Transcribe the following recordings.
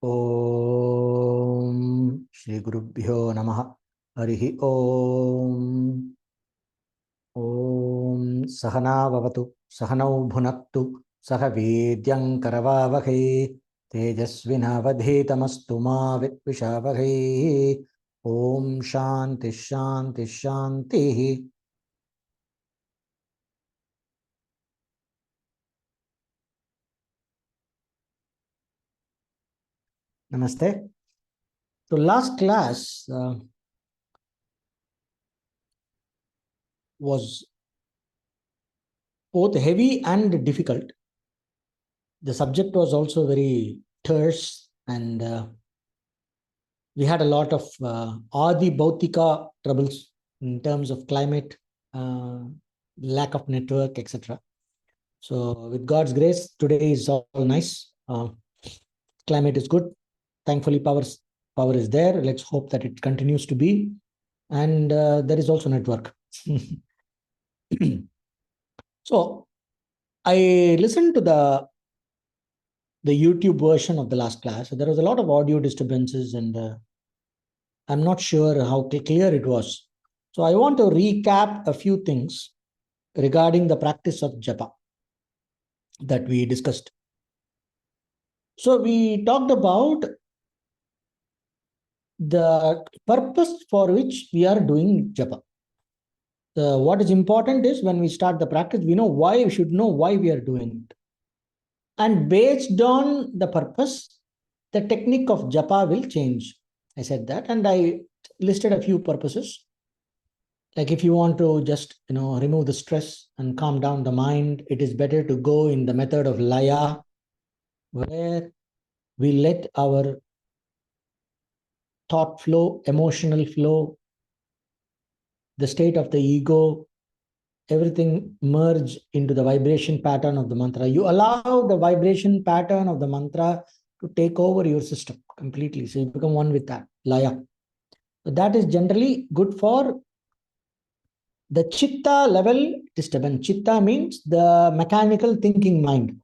Om Shri Gurubhyo Namaha Harihi Om Om Sahana Vavatu Sahanau Bhunaktu Saha Vidyam Karavavahe Tejasvinavadhetamastu ma Vitvishavahai. Om Shanti Shanti Shanti. Namaste. So last class was both heavy and difficult. The subject was also very terse, and we had a lot of Adi Bhautika troubles in terms of climate, lack of network, etc. So with God's grace, today is all nice. Climate is good. Thankfully, power is there. Let's hope that it continues to be. And there is also network. So I listened to the YouTube version of the last class. So there was a lot of audio disturbances, and I'm not sure how clear it was. So I want to recap a few things regarding the practice of japa that we discussed. So we talked about the purpose for which we are doing japa. What is important is when we start the practice, we should know why we are doing it. And based on the purpose, the technique of japa will change. I said that, and I listed a few purposes. Like if you want to just remove the stress and calm down the mind, it is better to go in the method of laya, where we let our thought flow, emotional flow, the state of the ego, everything merge into the vibration pattern of the mantra. You allow the vibration pattern of the mantra to take over your system completely. So you become one with that, laya. So that is generally good for the chitta level disturbance. Chitta means the mechanical thinking mind.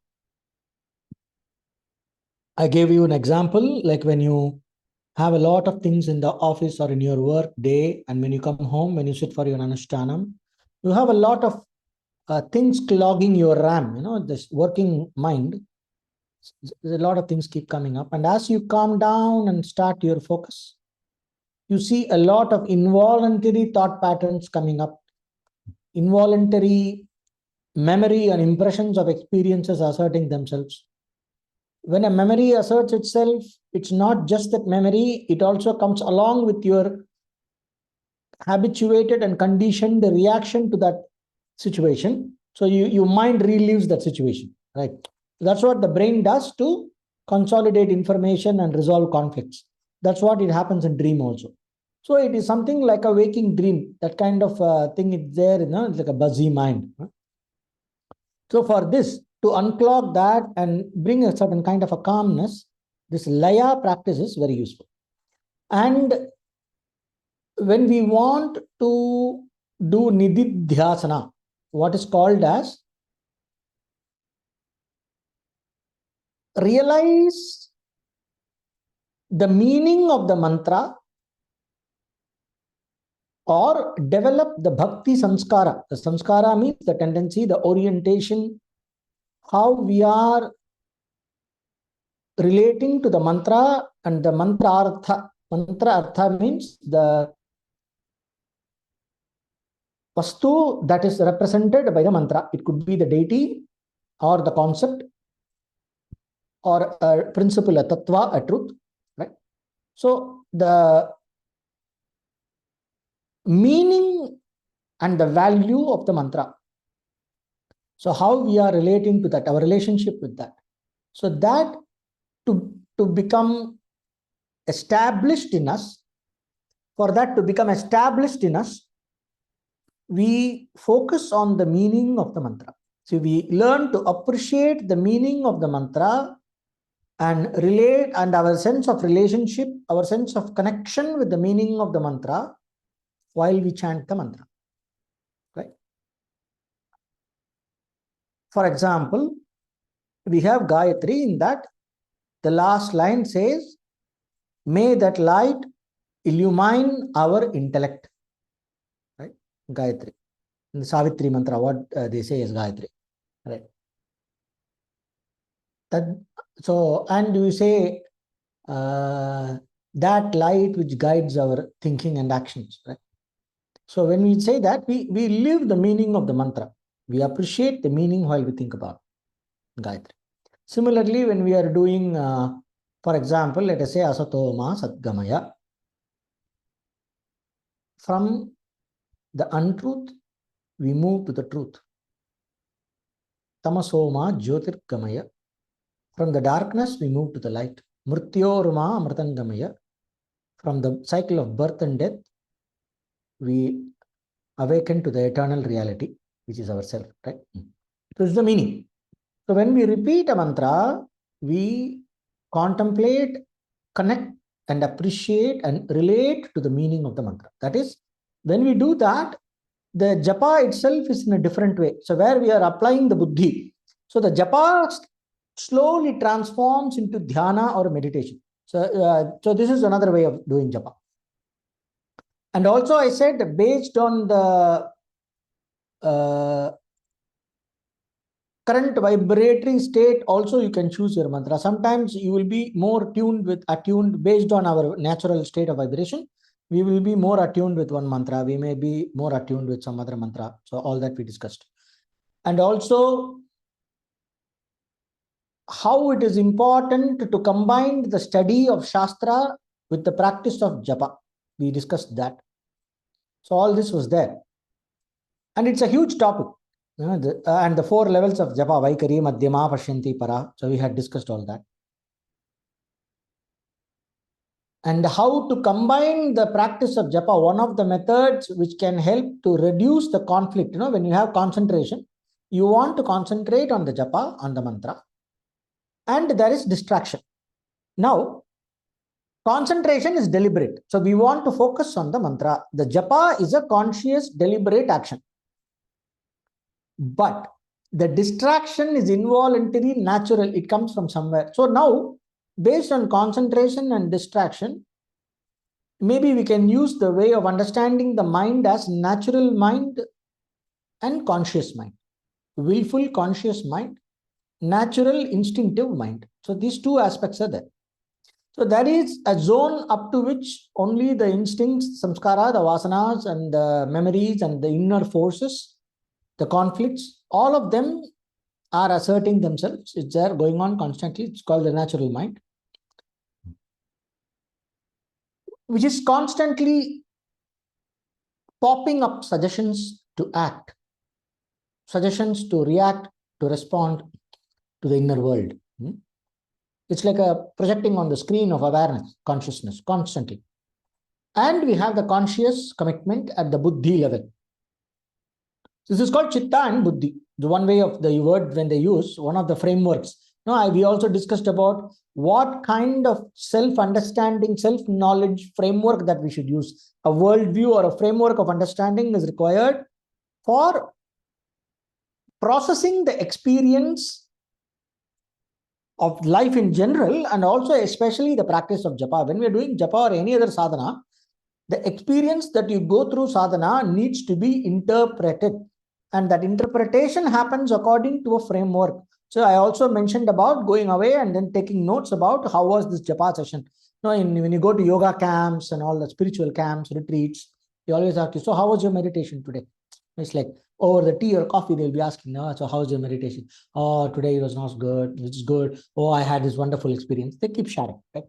I gave you an example, like when you have a lot of things in the office or in your work day, and when you come home, when you sit for your anushtanam, you have a lot of things clogging your RAM, this working mind. There's a lot of things keep coming up. And as you calm down and start your focus, you see a lot of involuntary thought patterns coming up, involuntary memory and impressions of experiences asserting themselves. When a memory asserts itself, it's not just that memory, it also comes along with your habituated and conditioned reaction to that situation. So your mind relives that situation, right? That's what the brain does to consolidate information and resolve conflicts. That's what it happens in dream also. So it is something like a waking dream. That kind of thing is there, it's like a buzzy mind. So for this, to unclog that and bring a certain kind of a calmness, this laya practice is very useful. And when we want to do nididhyasana, what is called as realize the meaning of the mantra or develop the bhakti sanskara. The sanskara means the tendency, the orientation, how we are relating to the mantra and the mantra artha. Mantra artha means the vastu that is represented by the mantra. It could be the deity or the concept or a principle, a tattva, a truth, right? So the meaning and the value of the mantra. So how we are relating to that, our relationship with that. So that to become established in us, for that to become established in us, we focus on the meaning of the mantra. So we learn to appreciate the meaning of the mantra and relate, and our sense of relationship, our sense of connection with the meaning of the mantra while we chant the mantra, right? For example, we have Gayatri. In that, the last line says, may that light illumine our intellect. Right? Gayatri. In the Savitri mantra, what they say is Gayatri. Right? So, and you say that light which guides our thinking and actions. Right? So when we say that, we live the meaning of the mantra. We appreciate the meaning while we think about Gayatri. Similarly, when we are doing, for example, let us say Asato Ma Satgamaya. From the untruth, we move to the truth. Tamaso Ma Jyotirgamaya. From the darkness, we move to the light. Mrityorma Amritangamaya. From the cycle of birth and death, we awaken to the eternal reality, which is ourself. Right? So it's the meaning. So when we repeat a mantra, we contemplate, connect, and appreciate and relate to the meaning of the mantra. That is, when we do that, the japa itself is in a different way. So where we are applying the buddhi. So the japa slowly transforms into dhyana or meditation. So this is another way of doing japa. And also I said, based on the current vibratory state, also you can choose your mantra. Sometimes you will be more attuned based on our natural state of vibration. We will be more attuned with one mantra. We may be more attuned with some other mantra. So all that we discussed. And also how it is important to combine the study of Shastra with the practice of japa. We discussed that. So all this was there. And it's a huge topic. And the 4 levels of japa, Vaikari, Madhyama, Pashyanti, Para. So we had discussed all that. And how to combine the practice of japa, one of the methods which can help to reduce the conflict. When you have concentration, you want to concentrate on the japa, on the mantra, and there is distraction. Now, concentration is deliberate. So we want to focus on the mantra. The japa is a conscious, deliberate action. But the distraction is involuntary, natural. It comes from somewhere. So now, based on concentration and distraction, maybe we can use the way of understanding the mind as natural mind and conscious mind. Willful, conscious mind, natural, instinctive mind. So these 2 aspects are there. So that is a zone up to which only the instincts, samskara, the vasanas, and the memories and the inner forces, the conflicts, all of them are asserting themselves. It's there going on constantly. It's called the natural mind, which is constantly popping up suggestions to act, suggestions to react, to respond to the inner world. It's like a projecting on the screen of awareness, consciousness, constantly. And we have the conscious commitment at the buddhi level. This is called chitta and buddhi. The one way of the word when they use, one of the frameworks. We also discussed about what kind of self-understanding, self-knowledge framework that we should use. A worldview or a framework of understanding is required for processing the experience of life in general, and also especially the practice of japa. When we are doing japa or any other sadhana, the experience that you go through sadhana needs to be interpreted. And that interpretation happens according to a framework. So I also mentioned about going away and then taking notes about how was this japa session. When you go to yoga camps and all the spiritual camps, retreats, they always ask you, so how was your meditation today? It's like over the tea or coffee, they'll be asking, so how's your meditation? Oh, today it was not good. It's good. Oh, I had this wonderful experience. They keep sharing. Right?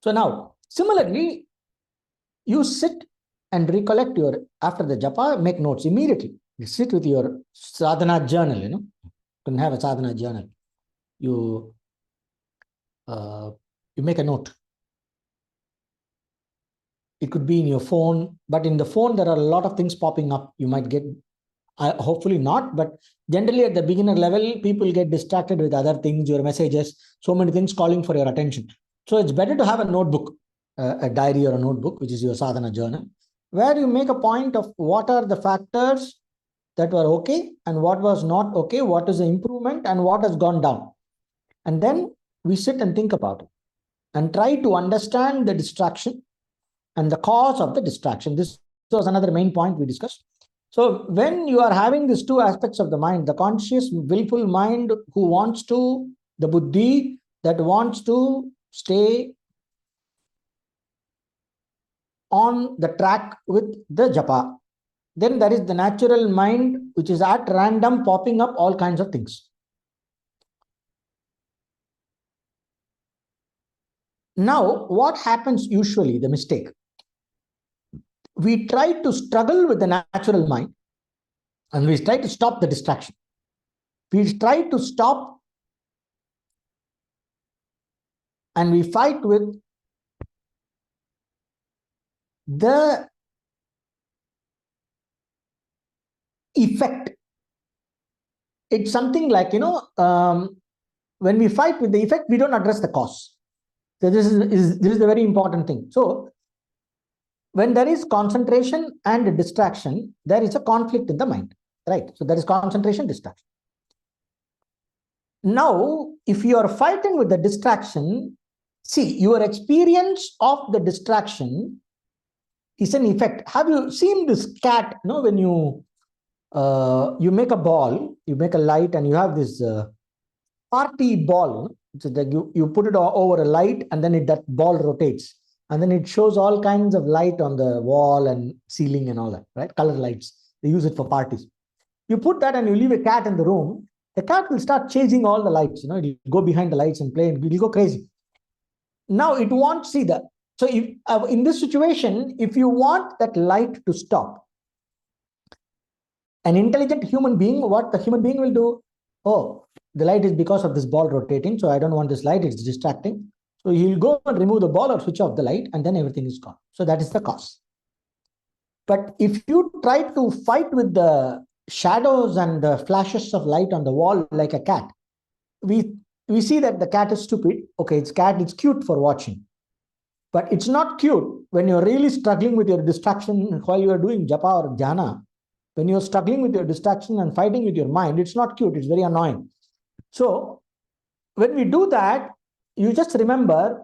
So now, similarly, you sit and recollect after the japa, make notes immediately. You sit with your sadhana journal, you can have a sadhana journal. You make a note. It could be in your phone, but in the phone, there are a lot of things popping up. You might get, hopefully not, but generally at the beginner level, people get distracted with other things, your messages, so many things calling for your attention. So it's better to have a notebook, a diary or a notebook, which is your sadhana journal, where you make a point of what are the factors that were okay and what was not okay, what is the improvement and what has gone down. And then we sit and think about it and try to understand the distraction and the cause of the distraction. This was another main point we discussed. So when you are having these two aspects of the mind, the conscious, willful mind who wants to, the buddhi that wants to stay on the track with the japa. Then there is the natural mind which is at random popping up all kinds of things. Now, what happens usually, the mistake? We try to struggle with the natural mind and we try to stop the distraction. We try to stop and we fight with the effect. It's something like, when we fight with the effect, we don't address the cause. So this is the very important thing. So when there is concentration and distraction, there is a conflict in the mind, right? So there is concentration, distraction. Now, if you are fighting with the distraction, see, your experience of the distraction is an effect. Have you seen this cat? When you make a ball, you make a light, and you have this party ball. So that you put it over a light, and then that ball rotates, and then it shows all kinds of light on the wall and ceiling and all that, right? Color lights. They use it for parties. You put that and you leave a cat in the room, the cat will start chasing all the lights. It'll go behind the lights and play, and it'll go crazy. Now it won't see that. So if, in this situation, if you want that light to stop, an intelligent human being, what the human being will do? Oh, the light is because of this ball rotating, so I don't want this light, it's distracting. So he'll go and remove the ball or switch off the light, and then everything is gone. So that is the cause. But if you try to fight with the shadows and the flashes of light on the wall like a cat, we see that the cat is stupid. Okay, it's cute for watching. But it's not cute when you're really struggling with your distraction while you are doing japa or dhyana. When you're struggling with your distraction and fighting with your mind, it's not cute. It's very annoying. So when we do that, you just remember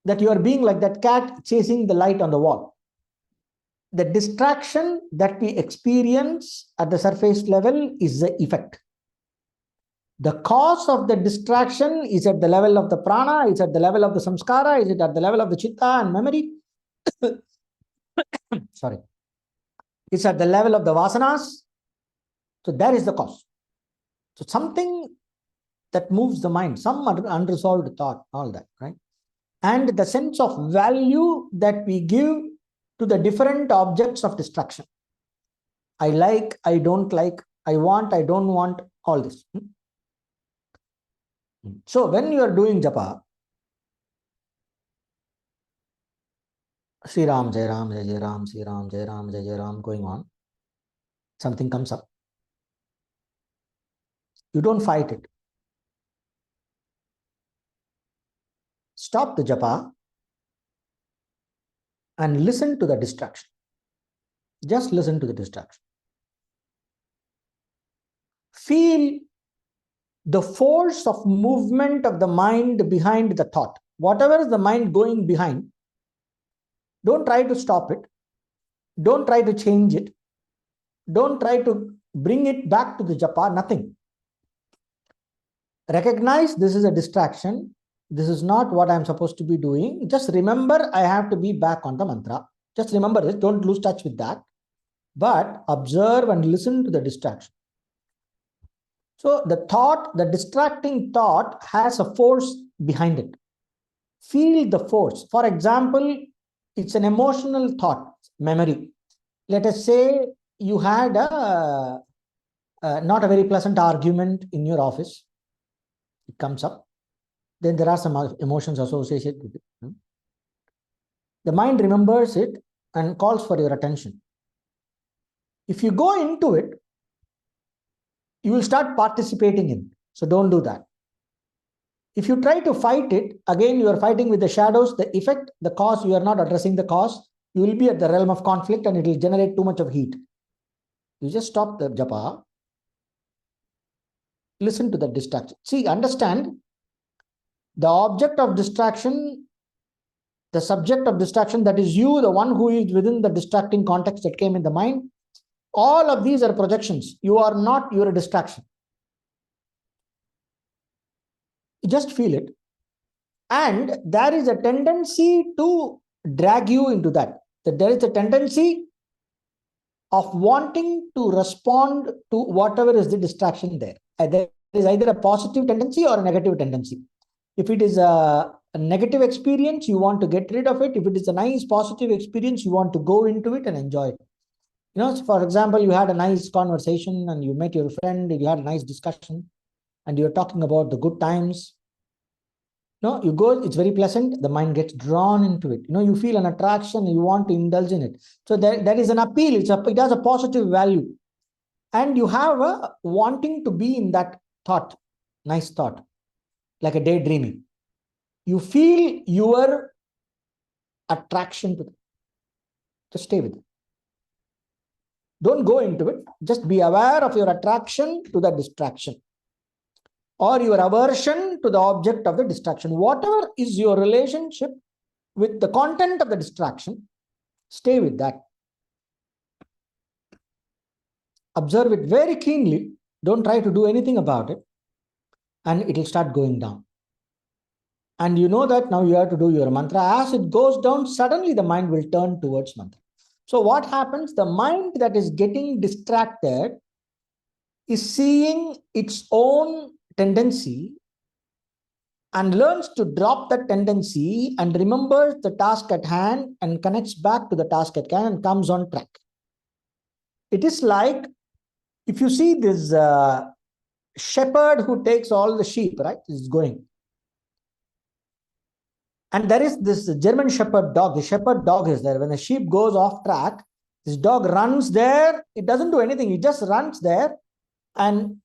that you are being like that cat chasing the light on the wall. The distraction that we experience at the surface level is the effect. The cause of the distraction is at the level of the prana, is at the level of the samskara, is it at the level of the chitta and memory? Sorry. It's at the level of the vasanas. So there is the cause. So something that moves the mind, some unresolved thought, all that, right? And the sense of value that we give to the different objects of distraction. I like, I don't like, I want, I don't want, all this. So when you are doing japa, Sri Ram, Jai Ram, Jai Jai Ram, Sri Ram, Jai Ram, Jai Jai Ram, going on, something comes up. You don't fight it. Stop the japa and listen to the distraction. Just listen to the distraction. Feel the force of movement of the mind behind the thought. Whatever is the mind going behind, don't try to stop it. Don't try to change it. Don't try to bring it back to the japa, nothing. Recognize this is a distraction. This is not what I'm supposed to be doing. Just remember, I have to be back on the mantra. Just remember this. Don't lose touch with that. But observe and listen to the distraction. So the thought, the distracting thought has a force behind it. Feel the force. For example, it's an emotional thought, memory. Let us say you had not a very pleasant argument in your office. It comes up. Then there are some emotions associated with it. The mind remembers it and calls for your attention. If you go into it, you will start participating in it. So don't do that. If you try to fight it, again, you are fighting with the shadows, the effect, the cause, you are not addressing the cause. You will be at the realm of conflict and it will generate too much of heat. You just stop the japa. Listen to the distraction. See, understand, the object of distraction, the subject of distraction, that is you, the one who is within the distracting context that came in the mind. All of these are projections. You are not, you're a distraction. You just feel it. And there is a tendency to drag you into that. That there is a tendency of wanting to respond to whatever is the distraction there. There is either a positive tendency or a negative tendency. If it is a negative experience, you want to get rid of it. If it is a nice positive experience, you want to go into it and enjoy it. For example, you had a nice conversation and you met your friend, you had a nice discussion and you're talking about the good times. You go, it's very pleasant, the mind gets drawn into it. You feel an attraction, you want to indulge in it. So there is an appeal, it has a positive value. And you have a wanting to be in that thought, nice thought, like a daydreaming. You feel your attraction to it. Just stay with it. Don't go into it. Just be aware of your attraction to the distraction or your aversion to the object of the distraction. Whatever is your relationship with the content of the distraction, stay with that. Observe it very keenly. Don't try to do anything about it. And it will start going down. And you know that now you have to do your mantra. As it goes down, suddenly the mind will turn towards mantra. So what happens? The mind that is getting distracted is seeing its own tendency and learns to drop that tendency and remembers the task at hand and connects back to the task at hand and comes on track. It is like if you see this shepherd who takes all the sheep, right? Is going. And there is this German shepherd dog. The shepherd dog is there. When the sheep goes off track, this dog runs there. It doesn't do anything. It just runs there and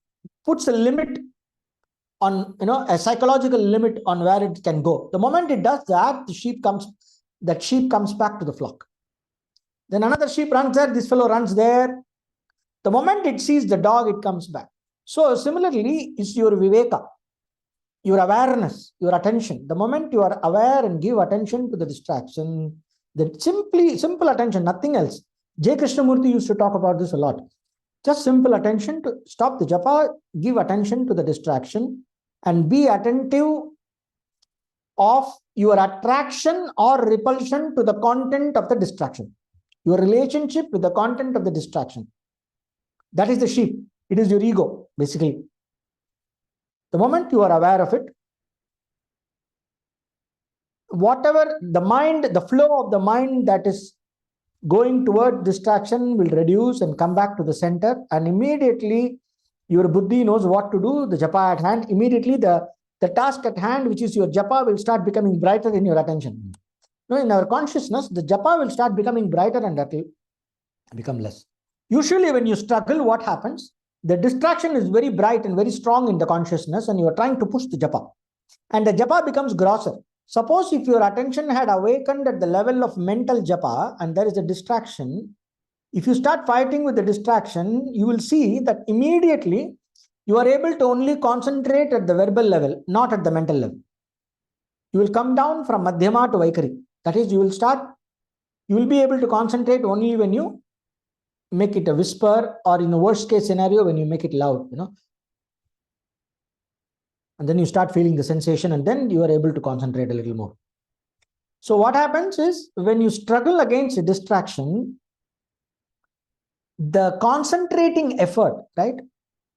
puts a limit on, a psychological limit on where it can go. The moment it does that, that sheep comes back to the flock. Then another sheep runs there. This fellow runs there. The moment it sees the dog, it comes back. So similarly, is your viveka, your awareness, your attention. The moment you are aware and give attention to the distraction, that simple attention, nothing else. J. Krishnamurti used to talk about this a lot. Just simple attention to stop the japa, give attention to the distraction, and be attentive of your attraction or repulsion to the content of the distraction. Your relationship with the content of the distraction. That is the sheep. It is your ego, basically. The moment you are aware of it, whatever the mind, the flow of the mind that is going toward distraction will reduce and come back to the center, and immediately your buddhi knows what to do, the japa at hand. Immediately the task at hand, which is your japa, will start becoming brighter in your attention. In our consciousness, the japa will start becoming brighter and that will become less. Usually when you struggle, what happens? The distraction is very bright and very strong in the consciousness and you are trying to push the japa. And the japa becomes grosser. Suppose if your attention had awakened at the level of mental japa and there is a distraction, if you start fighting with the distraction, you will see that immediately you are able to only concentrate at the verbal level, not at the mental level. You will come down from madhyama to vaikari. That is, you will be able to concentrate only when you make it a whisper, or in a worst case scenario, when you make it loud, And then you start feeling the sensation and then you are able to concentrate a little more. So what happens is when you struggle against a distraction, the concentrating effort, right?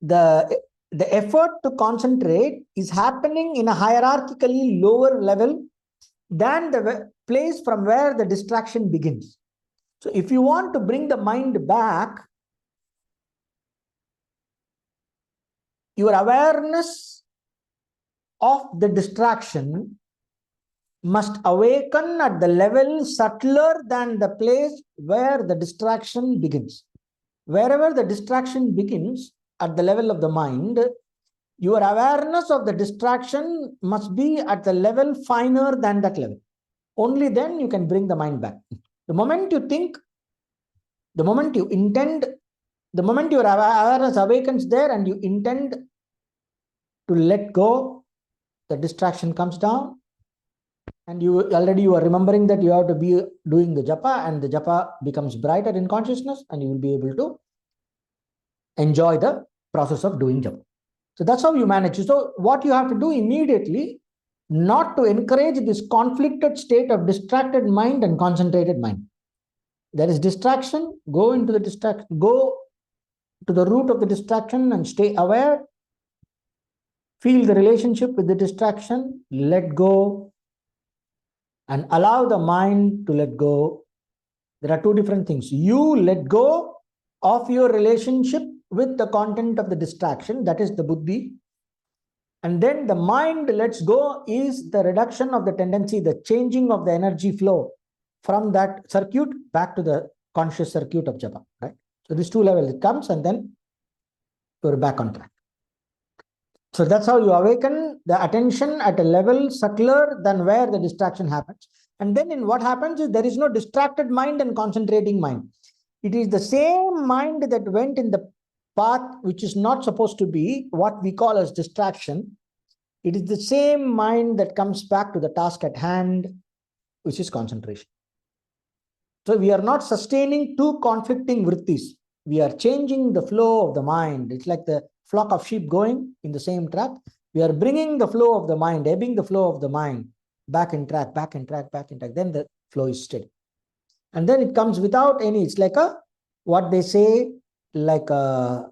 The effort to concentrate is happening in a hierarchically lower level than the place from where the distraction begins. So if you want to bring the mind back, your awareness of the distraction must awaken at the level subtler than the place where the distraction begins. Wherever the distraction begins at the level of the mind, your awareness of the distraction must be at the level finer than that level. Only then you can bring the mind back. The moment you think, the moment you intend, the moment your awareness awakens there and you intend to let go, the distraction comes down, and you are remembering that you have to be doing the japa, and the japa becomes brighter in consciousness, and you will be able to enjoy the process of doing japa. So that's how you manage. So what you have to do immediately, not to encourage this conflicted state of distracted mind and concentrated mind. There is distraction, go into the distraction, go to the root of the distraction and stay aware. Feel the relationship with the distraction, let go, and allow the mind to let go. There are two different things. You let go of your relationship with the content of the distraction, that is the buddhi. And then the mind lets go is the reduction of the tendency, the changing of the energy flow from that circuit back to the conscious circuit of japa, right? So these two levels, it comes and then you're back on track. So that's how you awaken the attention at a level subtler than where the distraction happens. And then in what happens is there is no distracted mind and concentrating mind. It is the same mind that went in the path which is not supposed to be what we call as distraction. It is the same mind that comes back to the task at hand, which is concentration. So we are not sustaining two conflicting vrittis. We are changing the flow of the mind. It's like the flock of sheep going in the same track. We are bringing the flow of the mind, ebbing the flow of the mind back in track, back in track, back in track. Then the flow is steady. And then it comes without any, it's like what they say, like a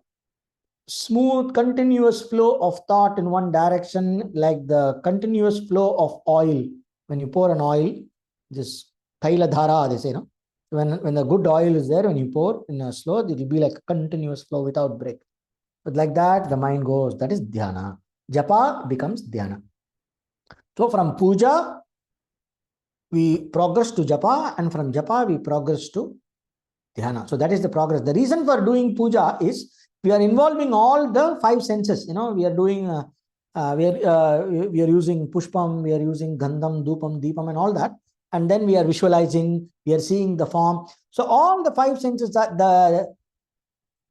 smooth, continuous flow of thought in one direction, like the continuous flow of oil. When you pour an oil, this taila dhara, they say, no? When the good oil is there, when you pour in a slow, it will be like a continuous flow without break. But like that, the mind goes. That is dhyana. Japa becomes dhyana. So from puja, we progress to japa, and from japa, we progress to dhyana. So that is the progress. The reason for doing puja is we are involving all the five senses. We are doing, we are using pushpam, we are using gandham, dupam, deepam, and all that. And then we are visualizing, we are seeing the form. So all the five senses are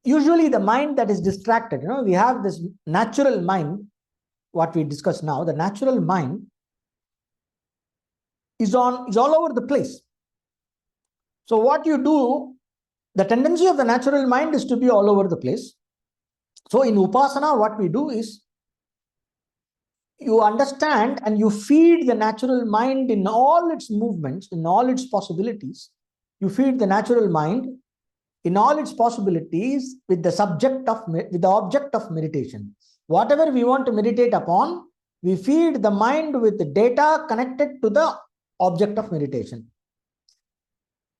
usually the mind that is distracted. We have this natural mind, what we discussed now. The natural mind is all over the place. So what you do, the tendency of the natural mind is to be all over the place. So in Upasana, what we do is you understand and you feed the natural mind in all its movements, in all its possibilities. You feed the natural mind in all its possibilities with the object of meditation. Whatever we want to meditate upon, we feed the mind with the data connected to the object of meditation.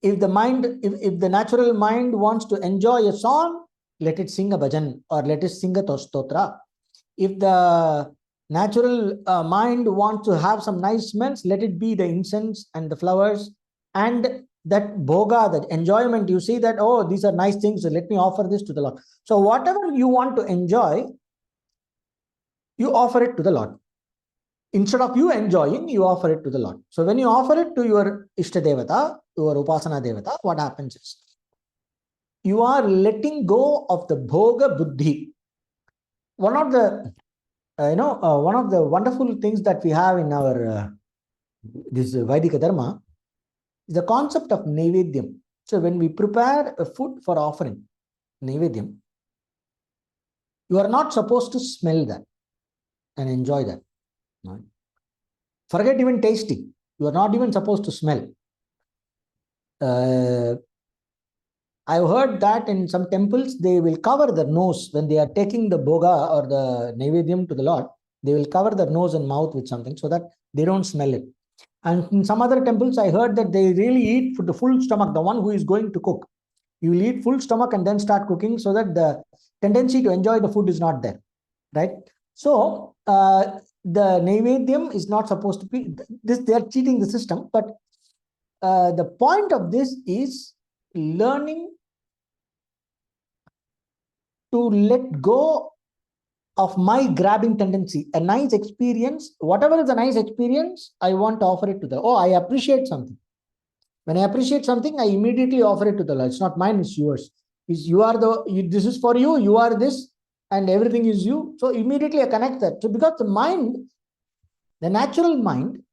If the natural mind wants to enjoy a song, let it sing a bhajan or let it sing a stotra. If the natural mind wants to have some nice smells, let it be the incense and the flowers and that bhoga, that enjoyment. You see that, oh, these are nice things, so let me offer this to the Lord. So whatever you want to enjoy, you offer it to the Lord. Instead of you enjoying, you offer it to the Lord. So when you offer it to your Ishta Devata, your Upasana Devata, what happens is you are letting go of the bhoga buddhi. One of the wonderful things that we have in our this Vaidika Dharma is the concept of Naivedyam. So when we prepare a food for offering, Naivedyam, you are not supposed to smell that and enjoy that. No. Forget even tasting. You are not even supposed to smell. I've heard that in some temples, they will cover their nose when they are taking the bhoga or the Naivedyam to the Lord. They will cover their nose and mouth with something so that they don't smell it. And in some other temples, I heard that they really eat for the full stomach, the one who is going to cook. You will eat full stomach and then start cooking so that the tendency to enjoy the food is not there, right? So the Naivedyam is not supposed to be, they are cheating the system. But the point of this is learning to let go of my grabbing tendency. A nice experience, whatever is a nice experience, I want to offer it to the, I appreciate something. When I appreciate something, I immediately offer it to the Lord. It's not mine, it's yours. This is for you, you are this, and everything is you. So immediately I connect that. So because the mind The natural mind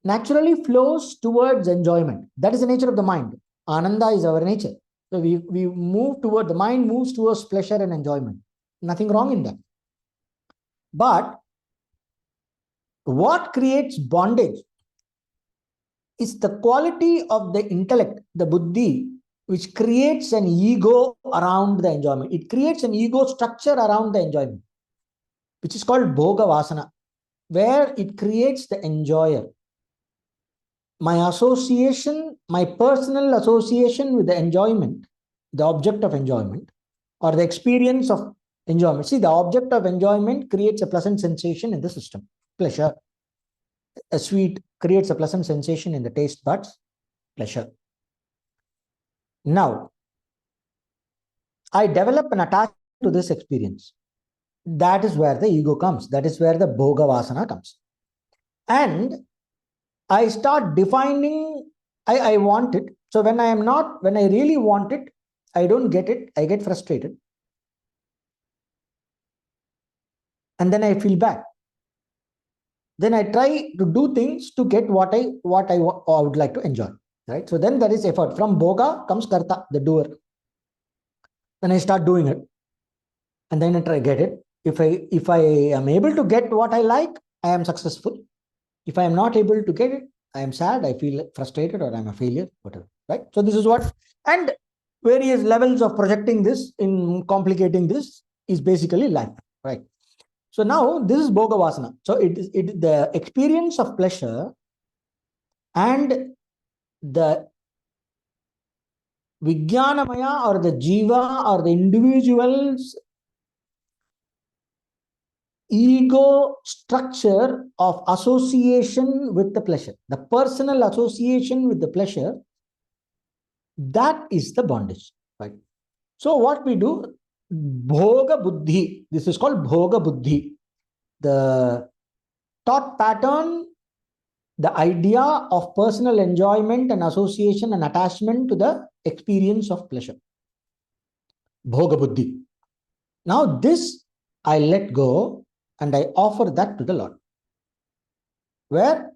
naturally flows towards enjoyment. That is the nature of the mind. Ananda is our nature. So we move toward, the mind moves towards pleasure and enjoyment. Nothing wrong in that. But what creates bondage is the quality of the intellect, the buddhi, which creates an ego around the enjoyment. It creates an ego structure around the enjoyment, which is called bhoga vasana, where it creates the enjoyer. My association, my personal association with the enjoyment, the object of enjoyment, or the experience of enjoyment. See, the object of enjoyment creates a pleasant sensation in the system. Pleasure. A sweet creates a pleasant sensation in the taste buds. Pleasure. Now, I develop an attachment to this experience. That is where the ego comes. That is where the bhoga vasana comes. And I start defining, I want it. So when I really want it, I don't get it, I get frustrated. And then I feel bad. Then I try to do things to get what I would like to enjoy. Right? So then there is effort. From bhoga comes karta, the doer. Then I start doing it. And then I try to get it. If I am able to get what I like, I am successful. If I am not able to get it, I am sad, I feel frustrated, or I'm a failure, whatever. Right? So this is what, and various levels of projecting this in complicating this is basically life. Right? So now this is bhoga vasana. So the experience of pleasure and the Vijnanamaya or the Jiva or the individual's ego structure of association with the pleasure, the personal association with the pleasure, that is the bondage. Right? So what we do, bhoga buddhi, this is called bhoga buddhi. The thought pattern, the idea of personal enjoyment and association and attachment to the experience of pleasure. Bhoga buddhi. Now this I let go and I offer that to the Lord. Where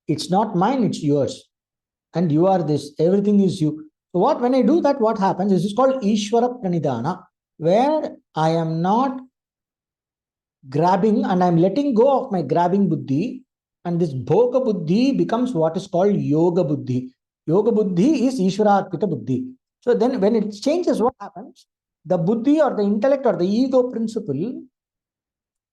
it's not mine, it's yours. And you are this, everything is you. So when I do that, what happens? This is called Ishvara Pranidhana, where I am not grabbing and I'm letting go of my grabbing buddhi. And this bhoga buddhi becomes what is called yoga buddhi. Yoga buddhi is Ishvara Arpita buddhi. So then when it changes, what happens? The buddhi or the intellect or the ego principle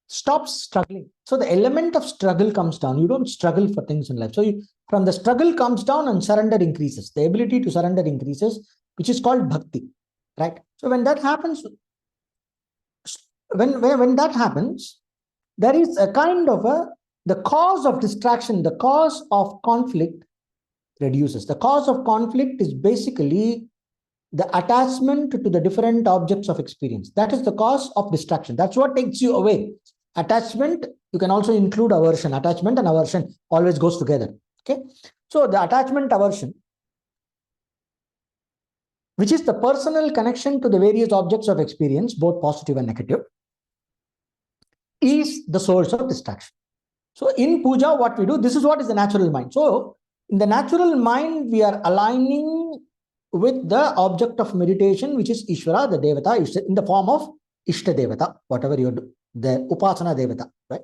stops struggling. So the element of struggle comes down. You don't struggle for things in life. So from the struggle comes down and surrender increases. The ability to surrender increases, which is called bhakti. Right? So when that happens, when that happens, there is a kind of the cause of distraction, the cause of conflict reduces. The cause of conflict is basically the attachment to the different objects of experience. That is the cause of distraction. That's what takes you away. Attachment, you can also include aversion. Attachment and aversion always goes together. Okay. So the attachment aversion, which is the personal connection to the various objects of experience, both positive and negative, is the source of distraction. So in puja, what we do, this is what is the natural mind. So in the natural mind, we are aligning with the object of meditation, which is Ishvara, the Devata, in the form of Ishta Devata, whatever you do, the Upasana Devata, right?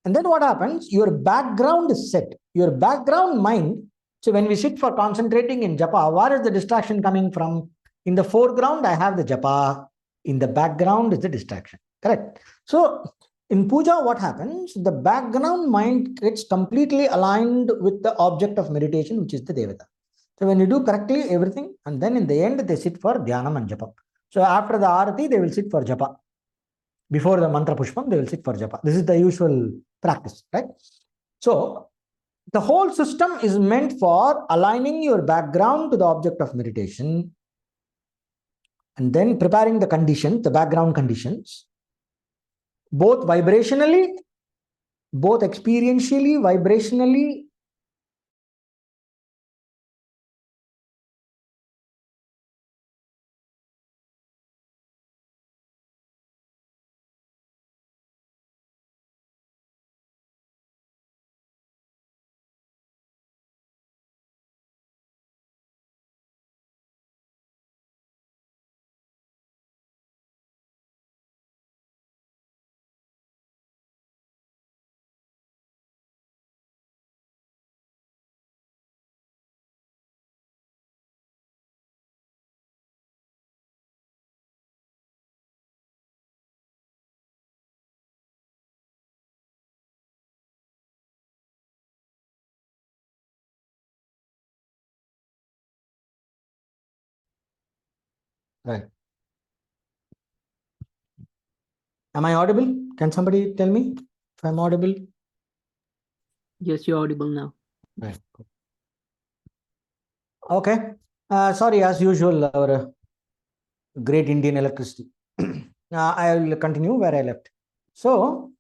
And then what happens? Your background is set. Your background mind. So when we sit for concentrating in japa, where is the distraction coming from? In the foreground, I have the japa. In the background is the distraction. Correct. So in puja, what happens? The background mind gets completely aligned with the object of meditation, which is the Devata. So when you do correctly everything, and then in the end, they sit for dhyanam and japa. So after the arati, they will sit for japa. Before the mantra pushpam, they will sit for japa. This is the usual practice, right? So the whole system is meant for aligning your background to the object of meditation and then preparing the condition, the background conditions, both vibrationally, both experientially, vibrationally, Right. Am I audible? Can somebody tell me if I'm audible? Yes, you're audible now. Right. Okay. Sorry, as usual, our great Indian electricity. I will continue where I left. So,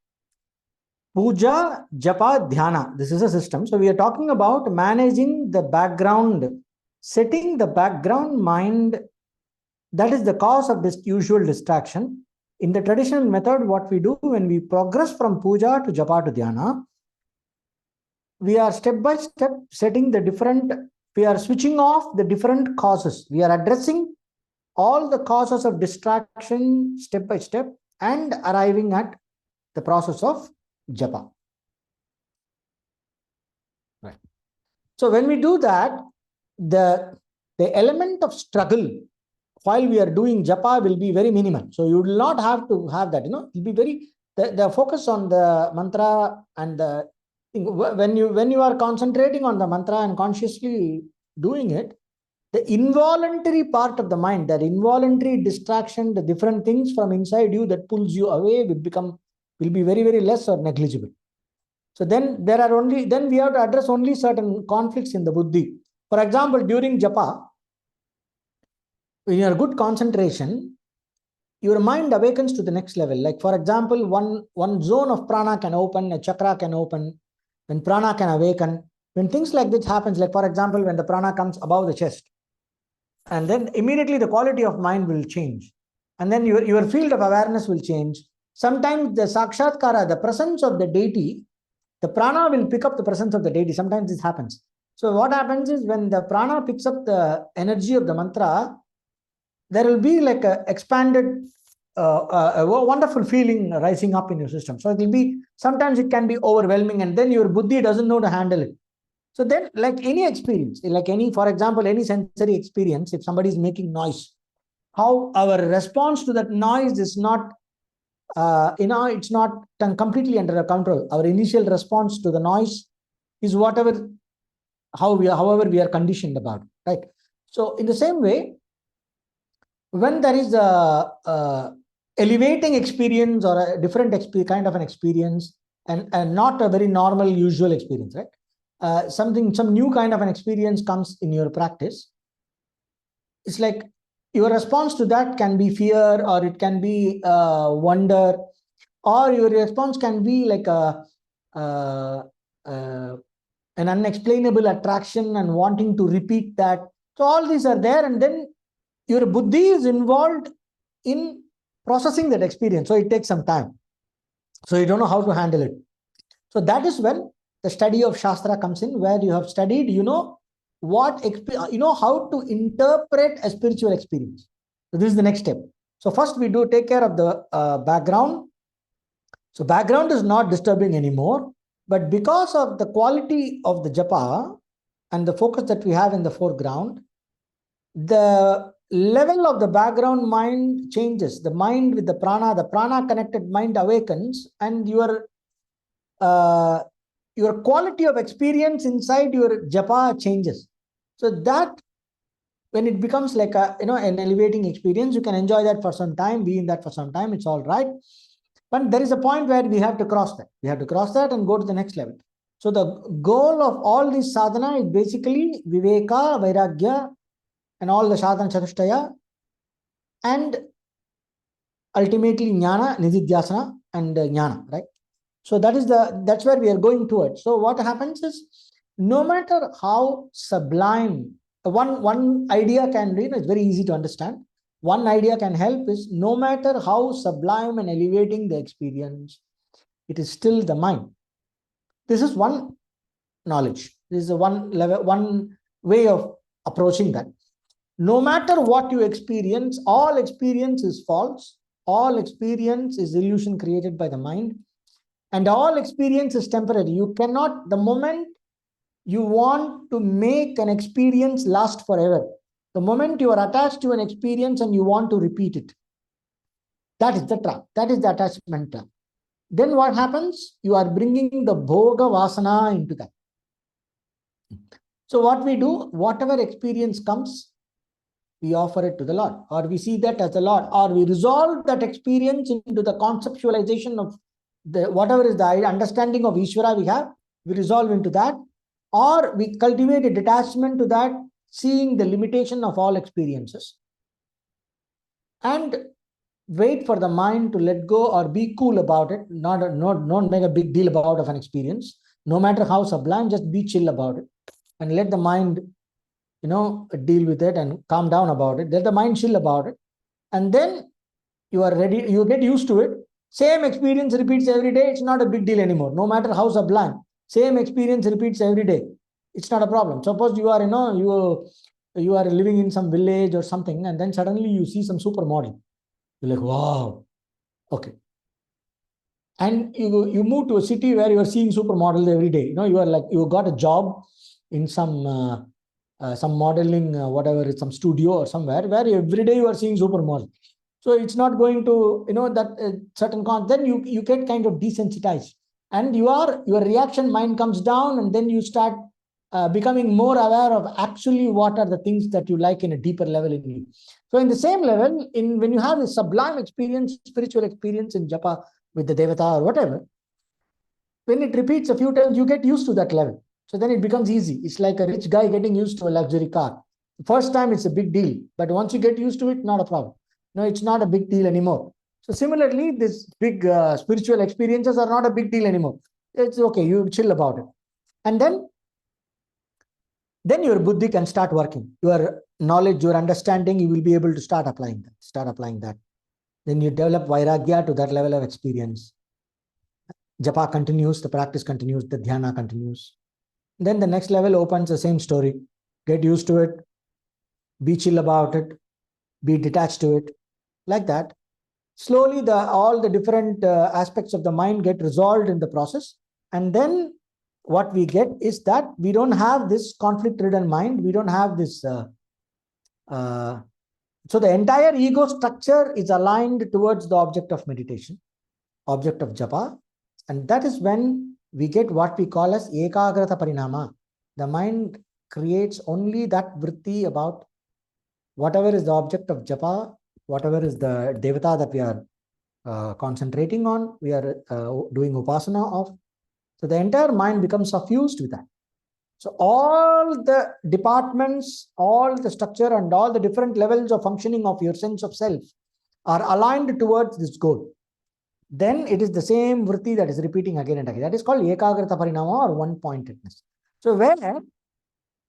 puja, japa, dhyana. This is a system. So, we are talking about managing the background, setting the background mind. That is the cause of this usual distraction. In the traditional method, what we do when we progress from puja to japa to dhyana, we are step by step setting the different, we are switching off the different causes. We are addressing all the causes of distraction step by step and arriving at the process of japa. Right. So when we do that, the element of struggle while we are doing japa will be very minimal. So you will not have to have that, it will be very, the focus on the mantra and the, when you are concentrating on the mantra and consciously doing it, the involuntary part of the mind, that involuntary distraction, the different things from inside you that pulls you away will be very, very less or negligible. So then we have to address only certain conflicts in the buddhi. For example, during japa, when you are good concentration, your mind awakens to the next level. Like for example, one zone of prana can open, a chakra can open, when prana can awaken. When things like this happens, like for example, when the prana comes above the chest, and then immediately the quality of mind will change. And then your field of awareness will change. Sometimes the sakshatkara, the presence of the deity, the prana will pick up the presence of the deity. Sometimes this happens. So what happens is when the prana picks up the energy of the mantra, there will be like a expanded, a wonderful feeling rising up in your system. So it will be, sometimes it can be overwhelming and then your buddhi doesn't know to handle it. So then, like any experience, like any, for example, any sensory experience, if somebody is making noise, how our response to that noise is not, it's not completely under our control. Our initial response to the noise is however we are conditioned about it, right? So in the same way, when there is a elevating experience or a different kind of an experience, and not a very normal usual experience, right? Some new kind of an experience comes in your practice. It's like your response to that can be fear, or it can be wonder, or your response can be like an unexplainable attraction and wanting to repeat that. So all these are there, and then your buddhi is involved in processing that experience. So it takes some time. So you don't know how to handle it. So that is when the study of Shastra comes in, where you have studied, how to interpret a spiritual experience. So this is the next step. So first we do take care of the background. So background is not disturbing anymore, but because of the quality of the japa and the focus that we have in the foreground, the level of the background mind changes. The mind with the prana connected mind awakens, and your quality of experience inside your japa changes. So that when it becomes like an elevating experience, you can enjoy that for some time, be in that for some time, it's all right. But there is a point where we have to cross that. We have to cross that and go to the next level. So the goal of all this sadhana is basically viveka, vairagya, and all the sadhana chatushtaya, and ultimately jnana, nididhyasana, and jnana, right? So that's where we are going towards. So what happens is, no matter how sublime, one idea can be, it's very easy to understand. One idea can help is, no matter how sublime and elevating the experience, it is still the mind. This is one knowledge. This is one level, one way of approaching that. No matter what you experience, all experience is false. All experience is illusion created by the mind. And all experience is temporary. You cannot, the moment you want to make an experience last forever, the moment you are attached to an experience and you want to repeat it, that is the trap. That is the attachment trap. Then what happens? You are bringing the bhoga vasana into that. So what we do, whatever experience comes, we offer it to the Lord, or we see that as the Lord, or we resolve that experience into the conceptualization of the whatever is the understanding of Ishvara we have, we resolve into that, or we cultivate a detachment to that, seeing the limitation of all experiences, and wait for the mind to let go or be cool about it, not make a big deal about of an experience, no matter how sublime, just be chill about it and let the mind deal with it and calm down about it. Let the mind chill about it, and then you are ready. You get used to it. Same experience repeats every day. It's not a big deal anymore. No matter how sublime, same experience repeats every day. It's not a problem. Suppose you are, you are living in some village or something, and then suddenly you see some supermodel. You're like, wow, okay. And you move to a city where you are seeing supermodels every day. You are like, you got a job in some modeling, whatever, some studio or somewhere where every day you are seeing supermodels. So it's not going to, that certain then you get kind of desensitized, and your reaction mind comes down, and then you start becoming more aware of actually what are the things that you like in a deeper level in you. So in the same level, when you have a sublime experience, spiritual experience in japa with the devata or whatever, when it repeats a few times, you get used to that level. So then it becomes easy. It's like a rich guy getting used to a luxury car. The first time it's a big deal, but once you get used to it, not a problem. No, it's not a big deal anymore. So similarly, these big spiritual experiences are not a big deal anymore. It's okay, you chill about it. And then your buddhi can start working. Your knowledge, your understanding, you will be able to start applying that. Then you develop vairagya to that level of experience. Japa continues, the practice continues, the dhyana continues. Then the next level opens the same story. Get used to it, be chill about it, be detached to it, like that. Slowly, all the different aspects of the mind get resolved in the process. And then what we get is that we don't have this conflict-ridden mind. We don't have this. So the entire ego structure is aligned towards the object of meditation, object of japa. And that is when we get what we call as ekagrata parinama. The mind creates only that vritti about whatever is the object of japa, whatever is the devata that we are concentrating on, we are doing upasana of. So the entire mind becomes suffused with that. So all the departments, all the structure, and all the different levels of functioning of your sense of self are aligned towards this goal. Then it is the same vritti that is repeating again and again. That is called ekagrata parinama, or one-pointedness. So where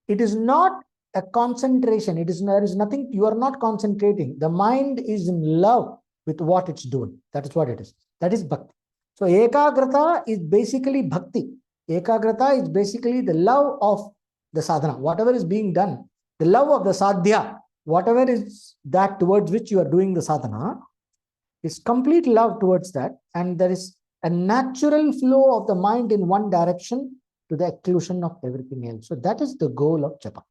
it is not a concentration, there is nothing, you are not concentrating. The mind is in love with what it's doing. That is what it is. That is bhakti. So ekagrata is basically bhakti. Ekagrata is basically the love of the sadhana, whatever is being done, the love of the sadhya, whatever is that towards which you are doing the sadhana, is complete love towards that, and there is a natural flow of the mind in one direction to the exclusion of everything else. So that is the goal of japa,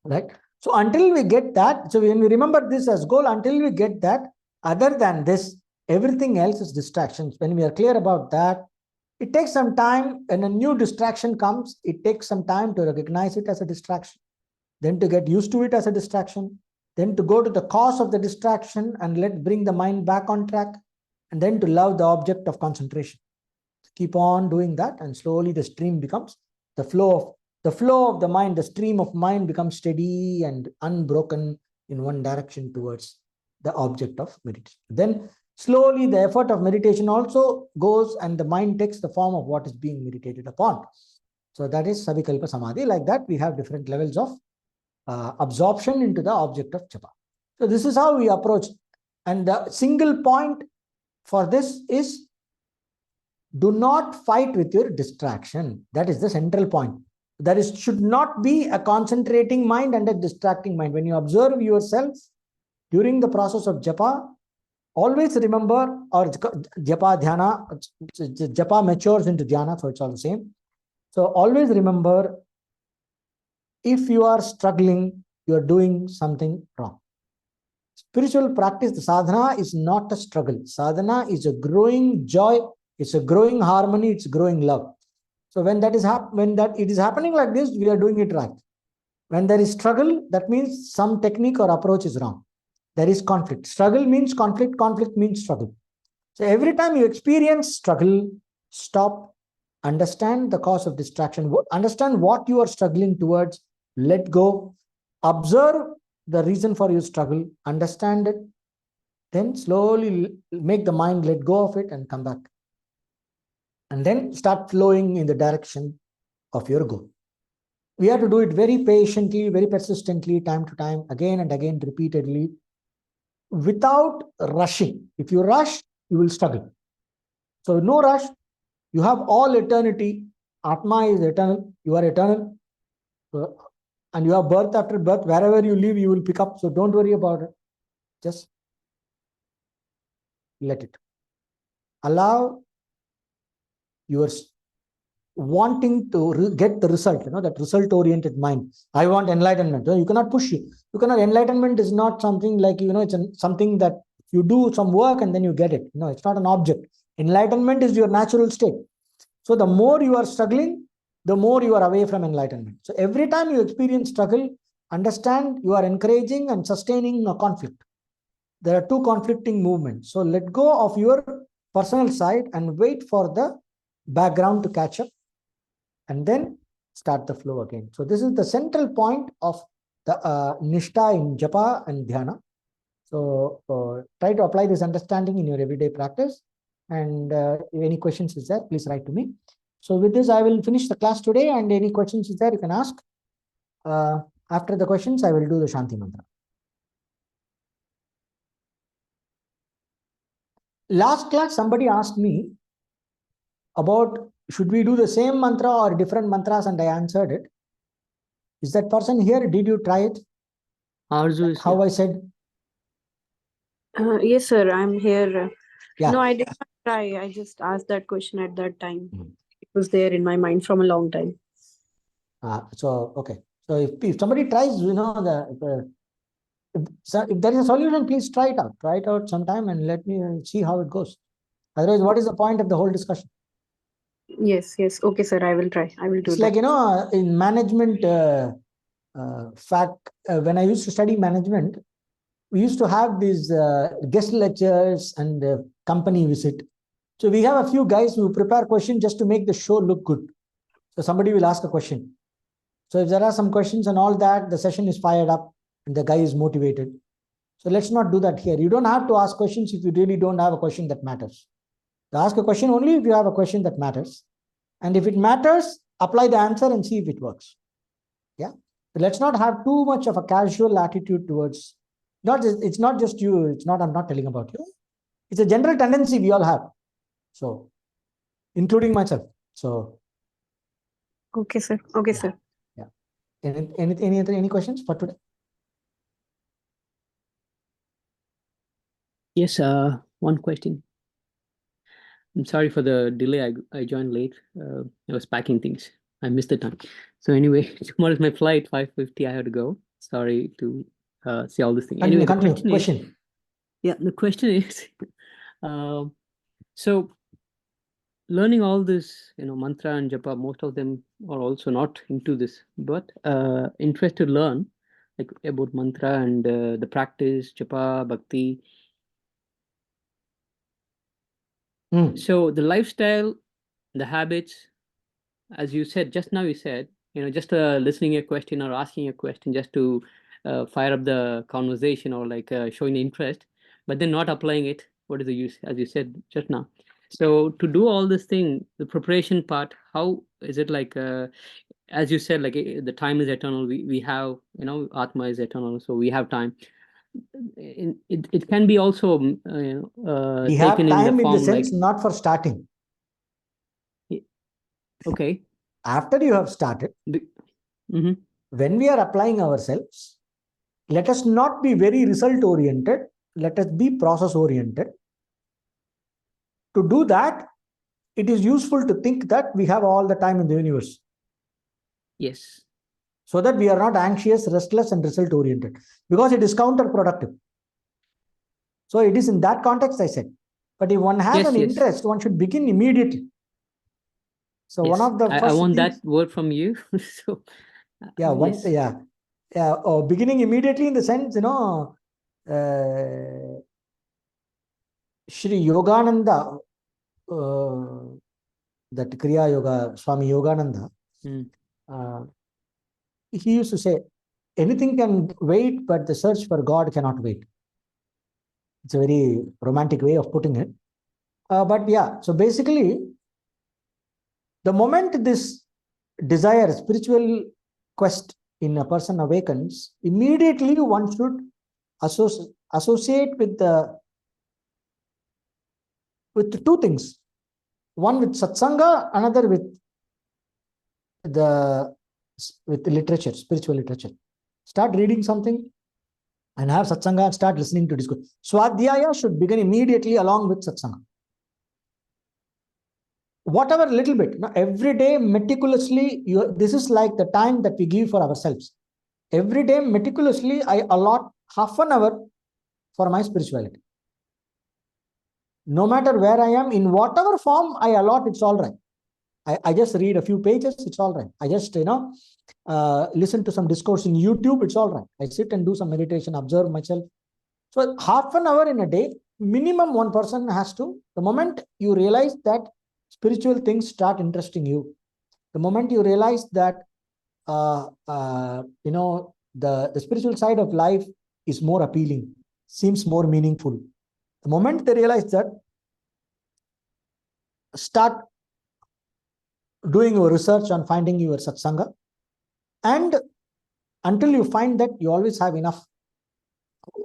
right? So until we get that, so when we remember this as goal, until we get that, other than this, everything else is distractions. When we are clear about that, it takes some time. When a new distraction comes, it takes some time to recognize it as a distraction, then to get used to it as a distraction, then to go to the cause of the distraction and bring the mind back on track, and then to love the object of concentration. Keep on doing that, and slowly the stream becomes the flow of the mind. The stream of mind becomes steady and unbroken in one direction towards the object of meditation. Then slowly the effort of meditation also goes, and the mind takes the form of what is being meditated upon. So that is savikalpa samadhi. Like that, we have different levels of absorption into the object of japa. So this is how we approach. And the single point for this is, do not fight with your distraction. That is the central point. There should not be a concentrating mind and a distracting mind. When you observe yourself during the process of japa, always remember, or japa dhyana, japa matures into dhyana, so it's all the same. So always remember, if you are struggling, you are doing something wrong. Spiritual practice, the sadhana, is not a struggle. Sadhana is a growing joy, it's a growing harmony, it's growing love. So when it is happening like this, we are doing it right. When there is struggle, that means some technique or approach is wrong. There is conflict. Struggle means conflict. Conflict means struggle. So every time you experience struggle, stop, understand the cause of distraction, understand what you are struggling towards, let go, observe the reason for your struggle, understand it, then slowly make the mind let go of it and come back. And then start flowing in the direction of your goal. We have to do it very patiently, very persistently, time to time, again and again, repeatedly, without rushing. If you rush, you will struggle. So no rush. You have all eternity. Atma is eternal. You are eternal. And you have birth after birth. Wherever you live, you will pick up. So don't worry about it. Just let it. Allow your wanting to get the result, that result-oriented mind. I want enlightenment. You cannot push it. You cannot. Enlightenment is not something like, it's something that you do some work and then you get it. No, it's not an object. Enlightenment is your natural state. So the more you are struggling, the more you are away from enlightenment. So every time you experience struggle, understand you are encouraging and sustaining a conflict. There are two conflicting movements. So let go of your personal side and wait for the background to catch up, and then start the flow again. So this is the central point of the Nishta in Japa and Dhyana. So try to apply this understanding in your everyday practice. And if any questions is there, please write to me. So with this, I will finish the class today, and any questions is there, you can ask. After the questions, I will do the Shanti Mantra. Last class, somebody asked me about should we do the same mantra or different mantras, and I answered it. Is that person here? Did you try it? Arzu is How here. I said? Yes, sir. I'm here. Yeah. No, I did not try. I just asked that question at that time. It was there in my mind from a long time. So okay. So if somebody tries, if there is a solution, please try it out. Try it out sometime and let me see how it goes. Otherwise, what is the point of the whole discussion? Yes. Okay, sir. I will try. I will do It's that. like, in management, when I used to study management, we used to have these guest lectures and company visit. So we have a few guys who prepare questions just to make the show look good. So somebody will ask a question. So if there are some questions and all that, the session is fired up and the guy is motivated. So let's not do that here. You don't have to ask questions if you really don't have a question that matters. You ask a question only if you have a question that matters. And if it matters, apply the answer and see if it works. Yeah. So let's not have too much of a casual attitude towards, it's not just you. I'm not telling about you. It's a general tendency we all have. So, including myself. So. Okay, sir. Okay, sir. Yeah. Any questions for today? Yes, one question. I'm sorry for the delay. I joined late. I was packing things. I missed the time. So anyway, tomorrow is my flight, 5:50. I have to go. Sorry to say all this thing. Anyway, the question. The question is, so learning all this, mantra and japa, most of them are also not into this, but interested to learn like about mantra and the practice, japa, bhakti. So the lifestyle, the habits, as you said just now, you said, just listening a question or asking a question just to fire up the conversation or like showing interest, but then not applying it. What is the use, as you said just now? So to do all this thing, the preparation part, how is it like, as you said, like the time is eternal. We have, Atma is eternal, so we have time. It can be also we have taken time in the form, in the sense like, not for starting. Okay. After you have started, when we are applying ourselves, let us not be very result oriented. Let us be process oriented. To do that, it is useful to think that we have all the time in the universe. Yes. So that we are not anxious, restless, and result oriented, because it is counterproductive. So it is in that context I said. But if one has an interest, one should begin immediately. So one of the first I want things, that word from you. So yeah, beginning immediately in the sense, Shri Yogananda, that Kriya Yoga, Swami Yogananda, he used to say, anything can wait, but the search for God cannot wait. It's a very romantic way of putting it. But yeah, so basically, the moment this desire, spiritual quest in a person awakens, immediately one should associate with two things. One with satsanga, another with literature, spiritual literature. Start reading something and have satsanga and start listening to discourse. Swadhyaya should begin immediately along with satsanga. Whatever little bit, every day meticulously, this is like the time that we give for ourselves. Every day meticulously, I allot half an hour for my spirituality. No matter where I am, in whatever form I allot, it's all right. I just read a few pages, it's all right. I just, listen to some discourse in YouTube, it's all right. I sit and do some meditation, observe myself. So half an hour in a day, minimum one person has to, the moment you realize that spiritual things start interesting you, the moment you realize that, the spiritual side of life is more appealing, seems more meaningful. The moment they realize that, start doing your research on finding your satsanga, and until you find that, you always have enough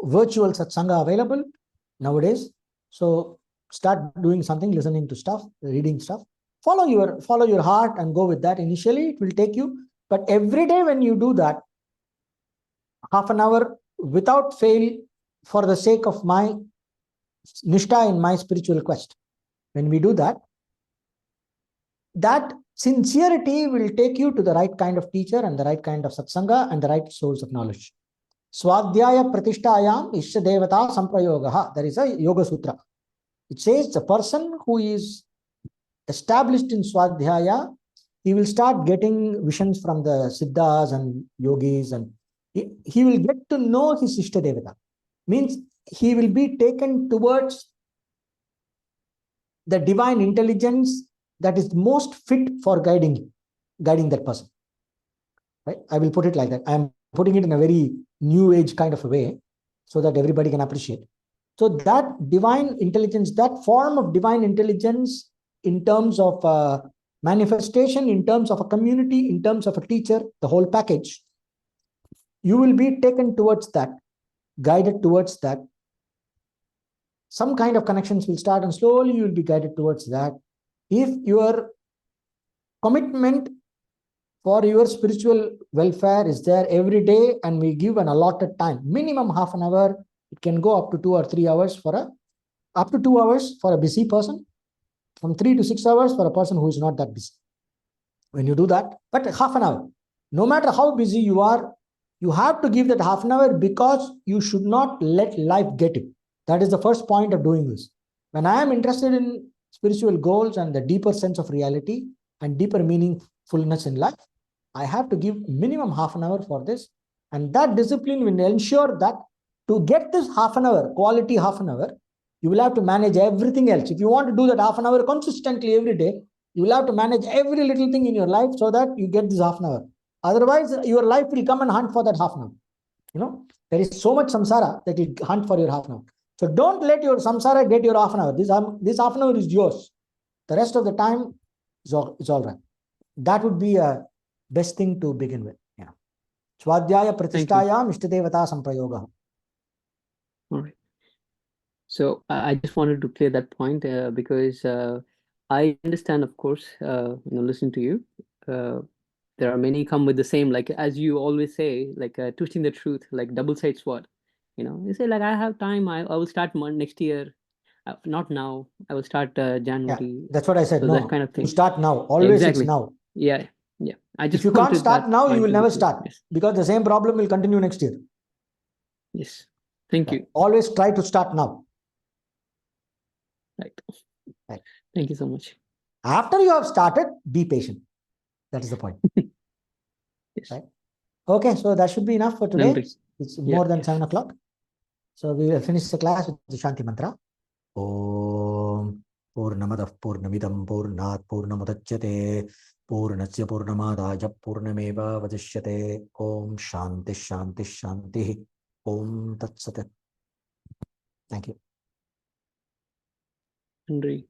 virtual satsanga available nowadays. So start doing something, listening to stuff, reading stuff. Follow your heart and go with that. Initially, it will take you, but every day when you do that, half an hour without fail, for the sake of my nishta in my spiritual quest, when we do that, that sincerity will take you to the right kind of teacher and the right kind of satsanga and the right source of knowledge. Swadhyaya pratishtayam ishya devata samprayogaha. There is a yoga sutra. It says the person who is established in Swadhyaya, he will start getting visions from the siddhas and yogis, and he will get to know his ishta devata. Means he will be taken towards the divine intelligence that is most fit for guiding that person. Right? I will put it like that. I am putting it in a very new age kind of a way so that everybody can appreciate. So that divine intelligence, that form of divine intelligence in terms of manifestation, in terms of a community, in terms of a teacher, the whole package, you will be taken towards that, guided towards that. Some kind of connections will start and slowly you will be guided towards that. If your commitment for your spiritual welfare is there every day and we give an allotted time, minimum half an hour, it can go up to 2 or 3 hours up to 2 hours for a busy person, from 3 to 6 hours for a person who is not that busy. When you do that, but half an hour, no matter how busy you are, you have to give that half an hour, because you should not let life get you. That is the first point of doing this. When I am interested in spiritual goals and the deeper sense of reality and deeper meaningfulness in life, I have to give minimum half an hour for this. And that discipline will ensure that to get this half an hour, quality half an hour, you will have to manage everything else. If you want to do that half an hour consistently every day, you will have to manage every little thing in your life so that you get this half an hour. Otherwise, your life will come and hunt for that half an hour. There is so much samsara that will hunt for your half an hour. So don't let your samsara get your half an hour. This half an hour is yours. The rest of the time is all right. That would be a best thing to begin with. Yeah. Swadhyaya pratishtayam ishtadevata samprayoga. All right. So I just wanted to clear that point because I understand, of course, listening to you. There are many come with the same, like as you always say, like twisting the truth, like double-sided sword. You say like, I have time. I will start next year. Not now. I will start January. Yeah, that's what I said. So no, that kind of thing. You start now. Always exactly. It's now. Yeah. I just if you can't start now, you will never start. Yes. Because the same problem will continue next year. Yes. Thank you. Always try to start now. Right. Thank you so much. After you have started, be patient. That is the point. Yes. Right? Okay, so that should be enough for today. Nandri. It's Yeah, more than yes. 7 o'clock. So we will finish the class with the Shanti mantra. Om Purnamadah Purnamidam Purnat Purnamudachyate Purnasya Purnamadaya Purnameva Vadishyate. Om Shanti Shanti Shanti. Om Tat Sat. Thank you. Nandri.